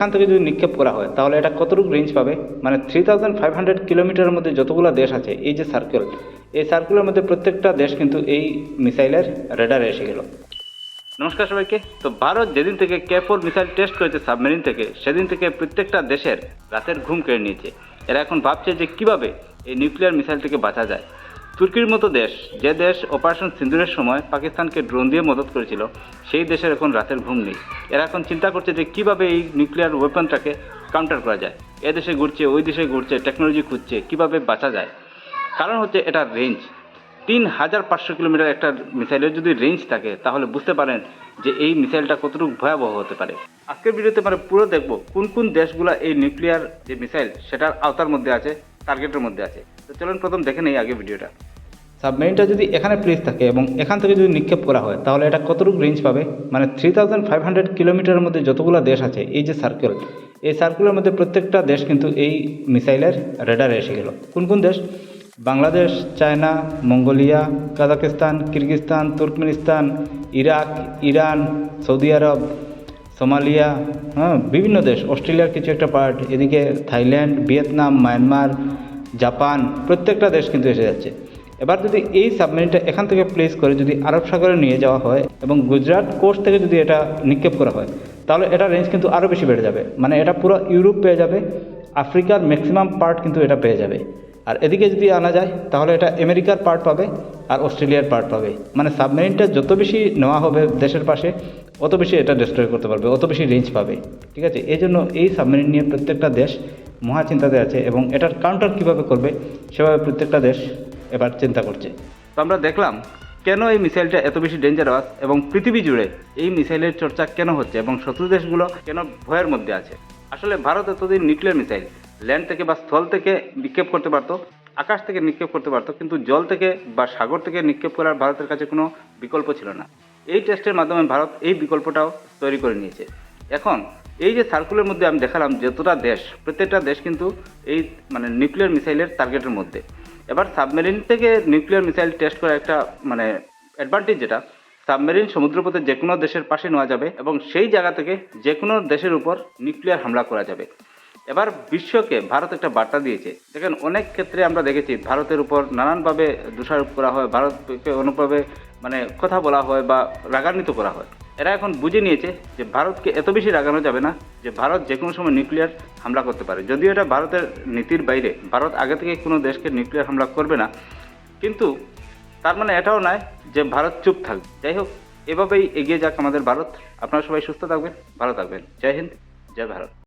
এখান থেকে যদি নিক্ষেপ করা হয় তাহলে এটা কতটুকু রেঞ্জ পাবে, মানে 3500 কিলোমিটারের মধ্যে যতগুলো দেশ আছে, এই যে সার্কেল, এই সার্কেলের মধ্যে প্রত্যেকটা দেশ কিন্তু এই মিসাইলের রেডারে এসে গেল। নমস্কার সবাইকে। তো ভারত যেদিন থেকে K4 মিসাইল টেস্ট করেছে সাবমেরিন থেকে, সেদিন থেকে প্রত্যেকটা দেশের রাতের ঘুম কেড়ে নিয়েছে। এরা এখন ভাবছে যে কিভাবে এই নিউক্লিয়ার মিসাইল থেকে বাঁচা যায়। তুর্কির মতো দেশ, যে দেশ অপারেশন সিন্দুরের সময় পাকিস্তানকে ড্রোন দিয়ে মদত করেছিল, সেই দেশের এখন রাতের ঘুম নেই। এরা এখন চিন্তা করছে যে কিভাবে এই নিউক্লিয়ার ওয়েপনটাকে কাউন্টার করা যায়। এ দেশে ঘুরছে, ওই দেশে ঘুরছে, টেকনোলজি খুঁজছে কিভাবে বাঁচা যায়। কারণ হচ্ছে এটার রেঞ্জ 3500 কিলোমিটার। একটা মিসাইলের যদি রেঞ্জ থাকে তাহলে বুঝতে পারেন যে এই মিসাইলটা কতটুকু ভয়াবহ হতে পারে। আজকের ভিডিওতে মানে পুরো দেখব কোন কোন দেশগুলো এই নিউক্লিয়ার যে মিসাইল সেটার আওতার মধ্যে আছে, টার্গেটের মধ্যে আছে। তো চলুন প্রথম দেখে নেই আগে ভিডিওটা। সাবমেরিনটা যদি এখানে প্লেস থাকে এবং এখান থেকে যদি নিক্ষেপ করা হয় তাহলে এটা কতটুকু রেঞ্জ পাবে, মানে 3500 কিলোমিটারের মধ্যে যতগুলো দেশ আছে, এই যে সার্কেল, এই সার্কেলের মধ্যে প্রত্যেকটা দেশ কিন্তু এই মিসাইলের রেডারে এসে গেল। কোন কোন দেশ? Bangladesh, China, Mongolia, Kazakhstan, Kyrgyzstan, Turkmenistan, Iraq, Iran, Saudi Arabia, Somalia, বিভিন্ন দেশ, অস্ট্রেলিয়ার কিছু একটা পার্ট, এদিকে থাইল্যান্ড, ভিয়েতনাম, মায়ানমার, জাপান, প্রত্যেকটা দেশ কিন্তু এসে যাচ্ছে। এবার যদি এই সাবমেরিনটা এখান থেকে প্লেস করে যদি আরব সাগরে নিয়ে যাওয়া হয় এবং গুজরাট কোস্ট থেকে যদি এটা নিক্ষেপ করা হয় তাহলে এটা রেঞ্জ কিন্তু আরও বেশি বেড়ে যাবে। মানে এটা পুরো ইউরোপ পেয়ে যাবে, আফ্রিকার ম্যাক্সিমাম পার্ট কিন্তু এটা পেয়ে যাবে। আর এদিকে যদি আনা যায় তাহলে এটা আমেরিকার পার্ট পাবে আর অস্ট্রেলিয়ার পার্ট পাবে। মানে সাবমেরিনটা যত বেশি নেওয়া হবে দেশের পাশে, অত বেশি এটা ডিস্ট্রয় করতে পারবে, অত বেশি রেঞ্জ পাবে। ঠিক আছে, এই জন্য এই সাবমেরিন নিয়ে প্রত্যেকটা দেশ মহাচিন্তাতে আছে এবং এটার কাউন্টার কীভাবে করবে সেভাবে প্রত্যেকটা দেশ এবার চিন্তা করছে। তো আমরা দেখলাম কেন এই মিসাইলটা এত বেশি ডেঞ্জারাস এবং পৃথিবী জুড়ে এই মিসাইলের চর্চা কেন হচ্ছে এবং শত্রু দেশগুলো কেন ভয়ের মধ্যে আছে। আসলে ভারত এতদিন নিউক্লিয়ার মিসাইল ল্যান্ড থেকে বা স্থল থেকে নিক্ষেপ করতে পারতো, আকাশ থেকে নিক্ষেপ করতে পারতো, কিন্তু জল থেকে বা সাগর থেকে নিক্ষেপ করার ভারতের কাছে কোনো বিকল্প ছিল না। এই টেস্টের মাধ্যমে ভারত এই বিকল্পটাও তৈরি করে নিয়েছে। এখন এই যে সার্কুলের মধ্যে আমি দেখালাম যতটা দেশ, প্রত্যেকটা দেশ কিন্তু এই মানে নিউক্লিয়ার মিসাইলের টার্গেটের মধ্যে। এবার সাবমেরিন থেকে নিউক্লিয়ার মিসাইল টেস্ট করা একটা মানে অ্যাডভান্টেজ, যেটা সাবমেরিন সমুদ্রপথে যে কোনো দেশের পাশে নেওয়া যাবে এবং সেই জায়গা থেকে যে কোনো দেশের উপর নিউক্লিয়ার হামলা করা যাবে। এবার বিশ্বকে ভারত একটা বার্তা দিয়েছে। দেখেন, অনেক ক্ষেত্রে আমরা দেখেছি ভারতের উপর নানানভাবে দোষারোপ করা হয়, ভারতকে অনুভাবে মানে কথা বলা হয় বা রাগান্বিত করা হয়। এরা এখন বুঝে নিয়েছে যে ভারতকে এত বেশি রাগানো যাবে না, যে ভারত যে কোনো সময় নিউক্লিয়ার হামলা করতে পারে। যদিও এটা ভারতের নীতির বাইরে, ভারত আগে থেকে কোনো দেশকে নিউক্লিয়ার হামলা করবে না, কিন্তু তার মানে এটাও নয় যে ভারত চুপ থাকবে। যাই হোক, এভাবেই এগিয়ে যাক আমাদের ভারত। আপনারা সবাই সুস্থ থাকবেন, ভালো থাকবেন। জয় হিন্দ, জয় ভারত।